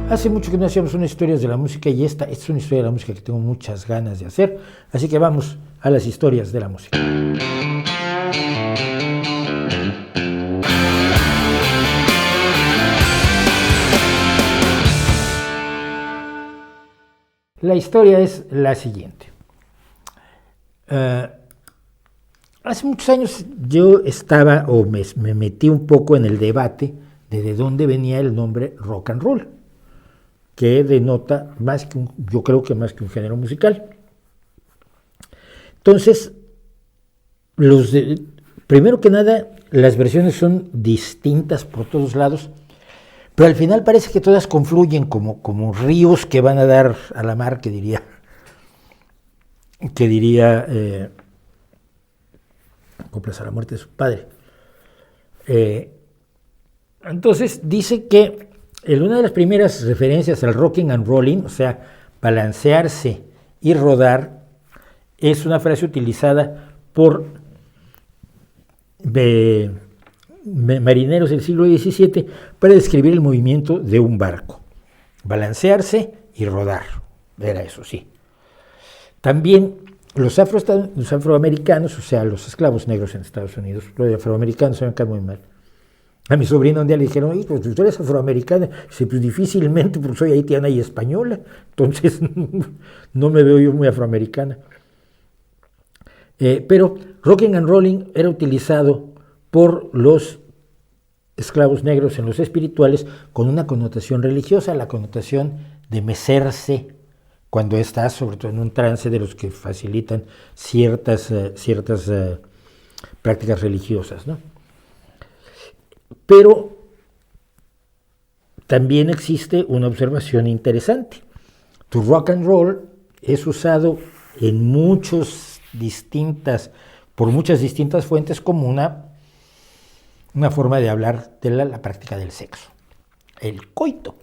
Hace mucho que no hacíamos unas historias de la música y esta es una historia de la música que tengo muchas ganas de hacer, así que vamos a las historias de la música. La historia es la siguiente. Hace muchos años yo estaba o me metí un poco en el debate de dónde venía el nombre rock and roll, que denota más que yo creo que más que un género musical. Entonces, primero que nada, las versiones son distintas por todos lados, pero al final parece que todas confluyen como ríos que van a dar a la mar, que diría Coplas a la muerte de su padre. Entonces dice que una de las primeras referencias al rocking and rolling, o sea, balancearse y rodar, es una frase utilizada por marineros del siglo XVII para describir el movimiento de un barco. Balancearse y rodar, era eso, sí. También los afroamericanos, o sea, los esclavos negros en Estados Unidos, los afroamericanos se me caen muy mal. A mi sobrino un día le dijeron, oye, pues tú eres afroamericana. Dice, pues difícilmente, porque soy haitiana y española, entonces no me veo yo muy afroamericana. Pero rocking and rolling era utilizado por los esclavos negros en los espirituales con una connotación religiosa, la connotación de mecerse cuando estás, sobre todo en un trance de los que facilitan ciertas prácticas religiosas, ¿no? Pero también existe una observación interesante. Tu rock and roll es usado en por muchas distintas fuentes como una forma de hablar de la práctica del sexo, el coito.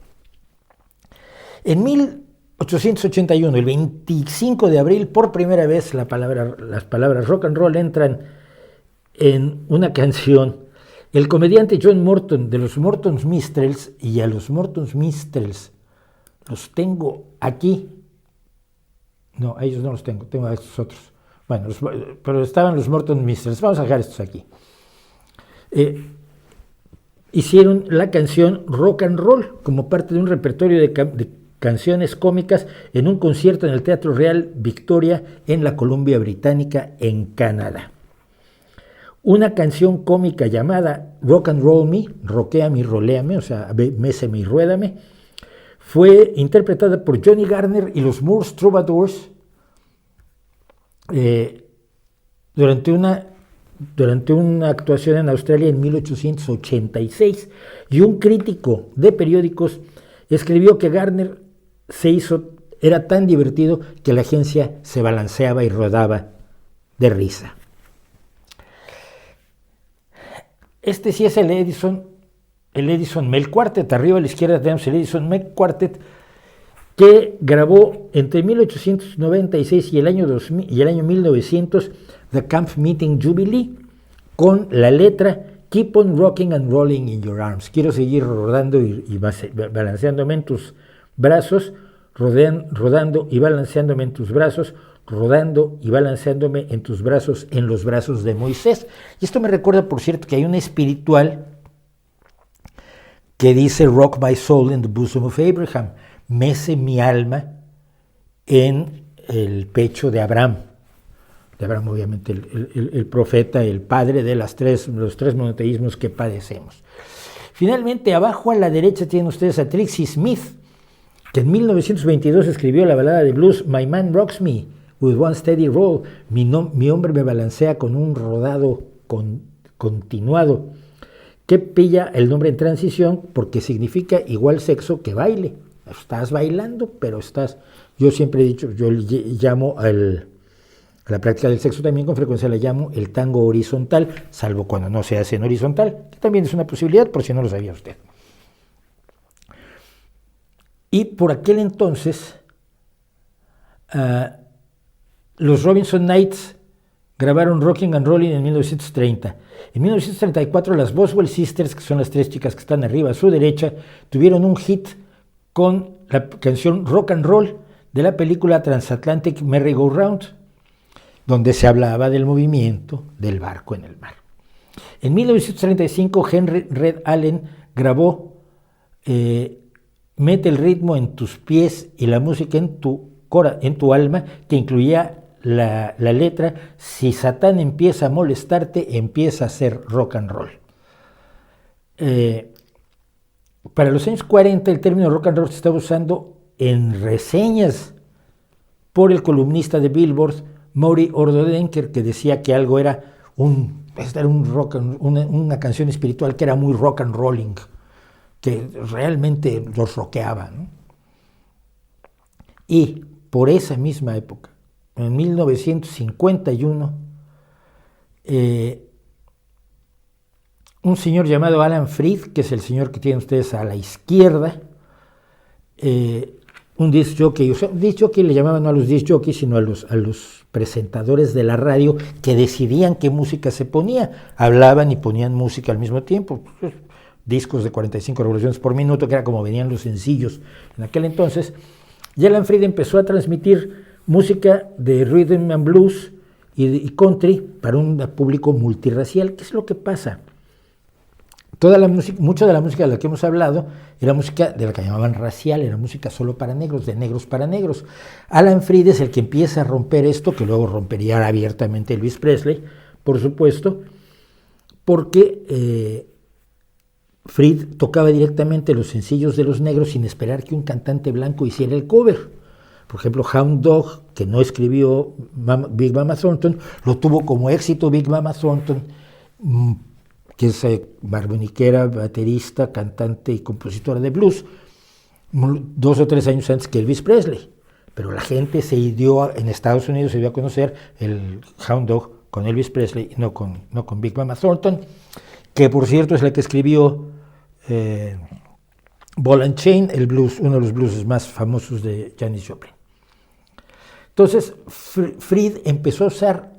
En 1881, el 25 de abril, por primera vez las palabras rock and roll entran en una canción. El comediante John Morton, de los Morton's Minstrels, y a los Morton's Minstrels los tengo aquí. No, a ellos no los tengo a estos otros. Bueno, pero estaban los Morton's Minstrels. Vamos a dejar estos aquí. Hicieron la canción Rock and Roll como parte de un repertorio de canciones cómicas en un concierto en el Teatro Real Victoria en la Columbia Británica, en Canadá. Una canción cómica llamada Rock and Roll Me, roquéame y roléame, o sea, méseme y ruédame, fue interpretada por Johnny Garner y los Moores Troubadours durante una actuación en Australia en 1886, y un crítico de periódicos escribió que Garner era tan divertido que la agencia se balanceaba y rodaba de risa. Este sí es el Edison Mel Quartet. Arriba a la izquierda tenemos el Edison Mel Quartet, que grabó entre 1896 y el año 1900 The Camp Meeting Jubilee, con la letra Keep on rocking and rolling in your arms. Quiero seguir rodando y balanceándome en tus brazos, rodando y balanceándome en tus brazos, rodando y balanceándome en tus brazos, en los brazos de Moisés. Y esto me recuerda, por cierto, que hay una espiritual que dice Rock my soul in the bosom of Abraham, mece mi alma en el pecho de Abraham. De Abraham, obviamente, el profeta, el padre de los tres monoteísmos que padecemos. Finalmente, abajo a la derecha tienen ustedes a Trixie Smith, que en 1922 escribió la balada de blues My Man Rocks Me with One Steady Roll. Mi hombre me balancea con un rodado continuado, que pilla el nombre en transición porque significa igual sexo que baile. Estás bailando, pero yo siempre he dicho, yo llamo a la práctica del sexo también con frecuencia la llamo el tango horizontal, salvo cuando no se hace en horizontal, que también es una posibilidad, por si no lo sabía usted. Y por aquel entonces, los Robinson Knights grabaron Rocking and Rolling en 1930. En 1934 las Boswell Sisters, que son las tres chicas que están arriba a su derecha, tuvieron un hit con la canción Rock and Roll de la película Transatlantic Merry-Go-Round, donde se hablaba del movimiento del barco en el mar. En 1935 Henry Red Allen grabó Mete el ritmo en tus pies y la música en tu alma, que incluía la letra: si Satán empieza a molestarte, empieza a ser rock and roll. Para los años 40 el término rock and roll se estaba usando en reseñas por el columnista de Billboard, Maury Ordodenker, que decía que algo era una canción espiritual que era muy rock and rolling, que realmente los rockeaba, ¿no? Y por esa misma época, en 1951, un señor llamado Alan Freed, que es el señor que tienen ustedes a la izquierda, un disc jockey, le llamaban no a los disc jockeys, sino a los presentadores de la radio que decidían qué música se ponía, hablaban y ponían música al mismo tiempo, discos de 45 revoluciones por minuto, que era como venían los sencillos en aquel entonces. Y Alan Freed empezó a transmitir música de rhythm and blues y country para un público multirracial. ¿Qué es lo que pasa? Mucha de la música de la que hemos hablado era música de la que llamaban racial, era música solo para negros, de negros para negros. Alan Freed es el que empieza a romper esto, que luego rompería abiertamente Elvis Presley, por supuesto, porque Freed tocaba directamente los sencillos de los negros sin esperar que un cantante blanco hiciera el cover. Por ejemplo, Hound Dog, que no escribió Big Mama Thornton, lo tuvo como éxito Big Mama Thornton, que es barboniquera, baterista, cantante y compositora de blues, 2 o 3 años antes que Elvis Presley. Pero la gente en Estados Unidos se dio a conocer el Hound Dog con Elvis Presley, no con Big Mama Thornton, que por cierto es la que escribió Ball and Chain, el blues, uno de los blues más famosos de Janis Joplin. Entonces, Freed empezó a usar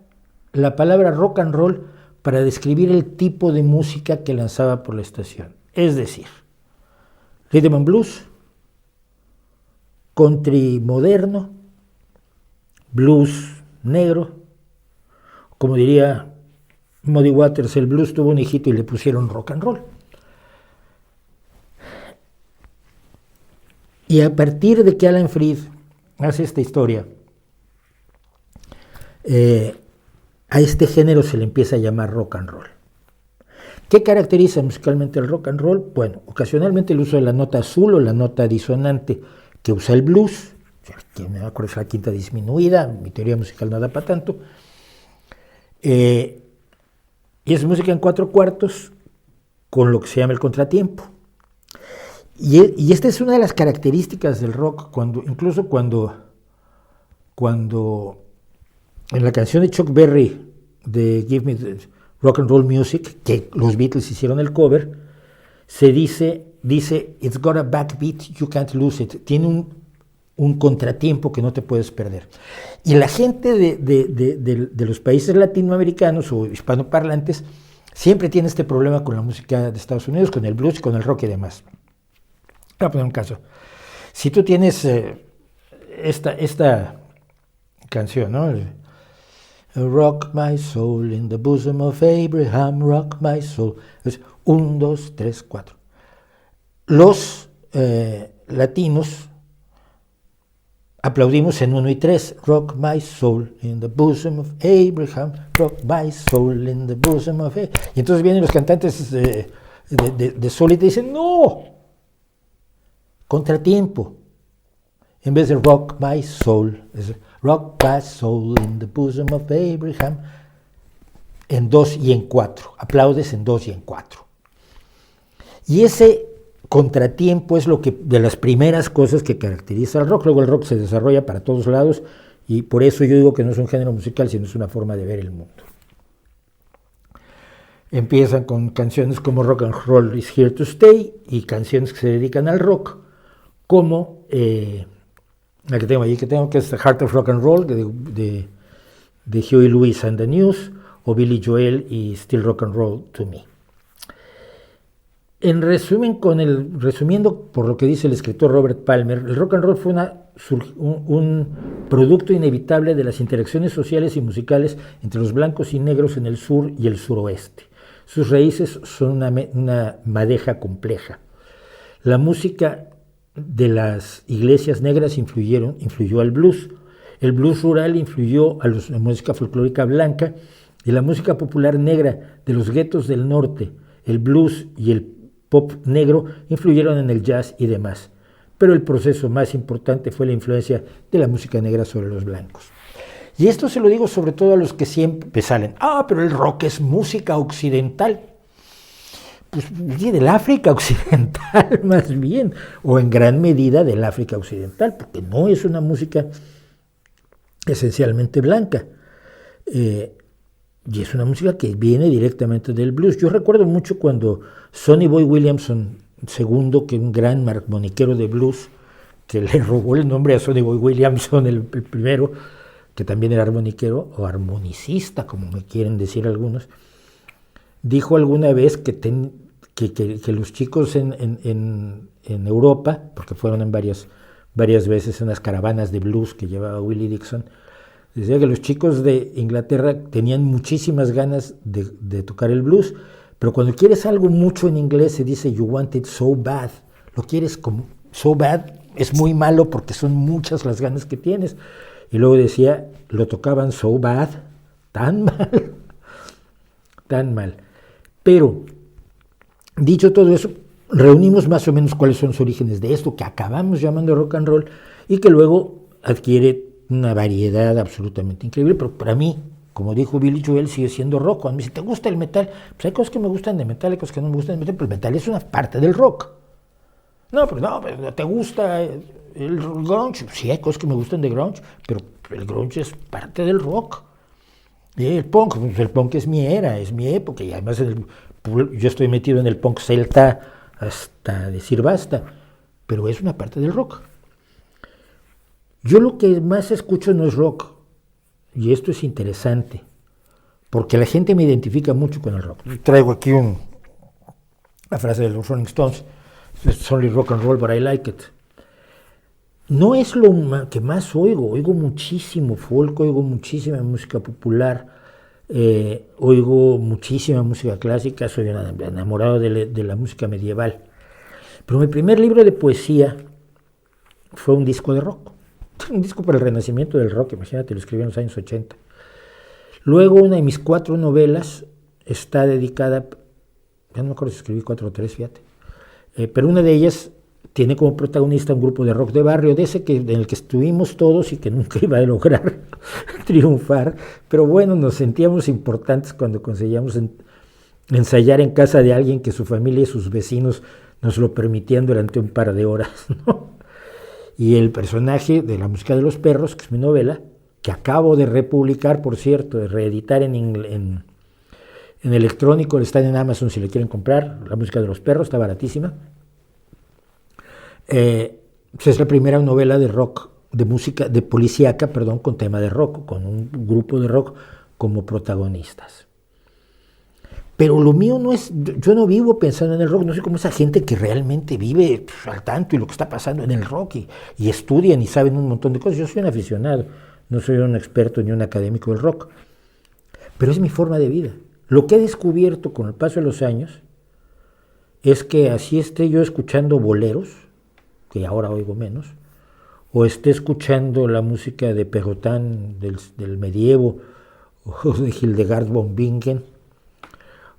la palabra rock and roll para describir el tipo de música que lanzaba por la estación. Es decir, rhythm and blues, country moderno, blues negro, como diría Muddy Waters, el blues tuvo un hijito y le pusieron rock and roll. Y a partir de que Alan Freed hace esta historia, a este género se le empieza a llamar rock and roll. ¿Qué caracteriza musicalmente el rock and roll? Bueno, ocasionalmente el uso de la nota azul o la nota disonante que usa el blues, que me acuerdo es la quinta disminuida, mi teoría musical no da para tanto, y es música en 4/4 con lo que se llama el contratiempo. Y esta es una de las características del rock, incluso cuando en la canción de Chuck Berry de Give Me the Rock and Roll Music, que los Beatles hicieron el cover, se dice it's got a backbeat, you can't lose it. Tiene un contratiempo que no te puedes perder. Y la gente de los países latinoamericanos o hispanoparlantes siempre tiene este problema con la música de Estados Unidos, con el blues, con el rock y demás. Voy a poner un caso. Si tú tienes esta canción, ¿no? Rock my soul in the bosom of Abraham, rock my soul. Es 1, 2, 3, 4. Los latinos aplaudimos en 1 y 3. Rock my soul in the bosom of Abraham, rock my soul in the bosom of Abraham. Y entonces vienen los cantantes de soul y te dicen, no, contratiempo. En vez de rock my soul, es rock my soul in the bosom of Abraham, en 2 y en 4. Aplaudes en 2 y en 4. Y ese contratiempo es de las primeras cosas que caracteriza al rock. Luego el rock se desarrolla para todos lados y por eso yo digo que no es un género musical, sino es una forma de ver el mundo. Empiezan con canciones como Rock and Roll is Here to Stay y canciones que se dedican al rock, como la que tengo que es The Heart of Rock and Roll de Huey Lewis and the News, o Billy Joel y Still Rock and Roll to Me. resumiendo por lo que dice el escritor Robert Palmer, el rock and roll fue un producto inevitable de las interacciones sociales y musicales entre los blancos y negros en el sur y el suroeste. Sus raíces son una madeja compleja. La música de las iglesias negras influyó al blues. El blues rural influyó a la música folclórica blanca y la música popular negra de los guetos del norte. El blues y el pop negro influyeron en el jazz y demás. Pero el proceso más importante fue la influencia de la música negra sobre los blancos. Y esto se lo digo sobre todo a los que siempre salen, pero el rock es música occidental. Pues sí, del África occidental más bien, o en gran medida del África occidental, porque no es una música esencialmente blanca. Y es una música que viene directamente del blues. Yo recuerdo mucho cuando Sonny Boy Williamson II, que un gran armoniquero de blues, que le robó el nombre a Sonny Boy Williamson, el primero, que también era armoniquero, o armonicista, como me quieren decir algunos, dijo alguna vez que los chicos en Europa, porque fueron en varias veces en unas caravanas de blues que llevaba Willie Dixon, decía que los chicos de Inglaterra tenían muchísimas ganas de tocar el blues, pero cuando quieres algo mucho en inglés se dice you want it so bad, lo quieres como so bad, es muy malo porque son muchas las ganas que tienes. Y luego decía, lo tocaban so bad, tan mal. Pero, dicho todo eso, reunimos más o menos cuáles son los orígenes de esto que acabamos llamando rock and roll y que luego adquiere una variedad absolutamente increíble, pero para mí, como dijo Billy Joel, sigue siendo rock. Cuando me dice, ¿te gusta el metal? Pues hay cosas que me gustan de metal, hay cosas que no me gustan de metal, pero el metal es una parte del rock. No, pero ¿te gusta el grunge? Sí, hay cosas que me gustan de grunge, pero el grunge es parte del rock. Y el punk, pues el punk es mi era, es mi época, y además yo estoy metido en el punk celta hasta decir basta, pero es una parte del rock. Yo lo que más escucho no es rock, y esto es interesante, porque la gente me identifica mucho con el rock. Traigo aquí la frase de los Rolling Stones, it's only rock and roll, but I like it. No es lo que más oigo muchísimo folk, oigo muchísima música popular, oigo muchísima música clásica, soy enamorado de la música medieval. Pero mi primer libro de poesía fue un disco de rock, un disco para el renacimiento del rock, imagínate, lo escribí en los años 80. Luego una de mis 4 novelas está dedicada, ya no me acuerdo si escribí 4 o 3, fíjate, pero una de ellas tiene como protagonista un grupo de rock de barrio, de ese en el que estuvimos todos y que nunca iba a lograr triunfar, pero bueno, nos sentíamos importantes cuando conseguíamos ensayar en casa de alguien que su familia y sus vecinos nos lo permitían durante un par de horas, ¿no? Y el personaje de La música de los perros, que es mi novela, que acabo de republicar, por cierto, de reeditar en electrónico, está en Amazon si le quieren comprar, La música de los perros, está baratísima. Es la primera novela de rock, de música, de policíaca, con tema de rock, con un grupo de rock como protagonistas. Pero lo mío no es, yo no vivo pensando en el rock, no soy como esa gente que realmente vive al tanto y lo que está pasando en el rock y estudian y saben un montón de cosas. Yo soy un aficionado, no soy un experto ni un académico del rock, pero es mi forma de vida. Lo que he descubierto con el paso de los años es que así esté yo escuchando boleros, que ahora oigo menos, o esté escuchando la música de Perrotin del medievo, o de Hildegard von Bingen,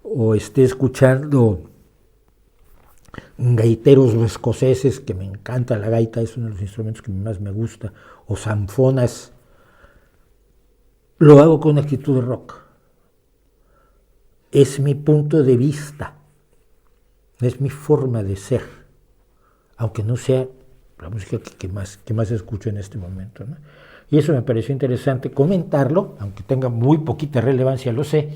o esté escuchando gaiteros escoceses, que me encanta la gaita, es uno de los instrumentos que más me gusta, o sanfonas, lo hago con una actitud de rock. Es mi punto de vista, es mi forma de ser, aunque no sea la música que más escucho en este momento, ¿no? Y eso me pareció interesante comentarlo, aunque tenga muy poquita relevancia, lo sé,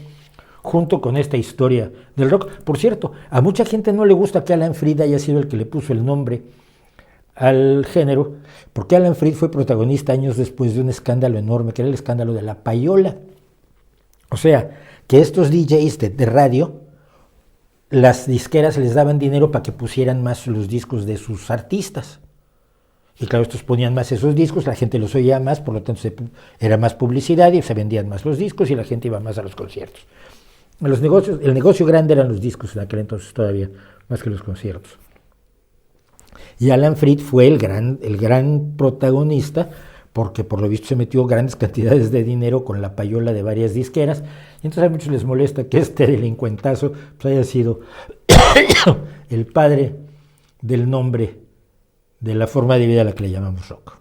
junto con esta historia del rock. Por cierto, a mucha gente no le gusta que Alan Freed haya sido el que le puso el nombre al género, porque Alan Freed fue protagonista años después de un escándalo enorme, que era el escándalo de la payola. O sea, que estos DJs de radio las disqueras les daban dinero para que pusieran más los discos de sus artistas. Y claro, estos ponían más esos discos, la gente los oía más, por lo tanto era más publicidad y se vendían más los discos y la gente iba más a los conciertos. El negocio grande eran los discos en aquel entonces todavía, más que los conciertos. Y Alan Freed fue el gran protagonista, porque por lo visto se metió grandes cantidades de dinero con la payola de varias disqueras, y entonces a muchos les molesta que este delincuentazo pues, haya sido el padre del nombre de la forma de vida a la que le llamamos rock.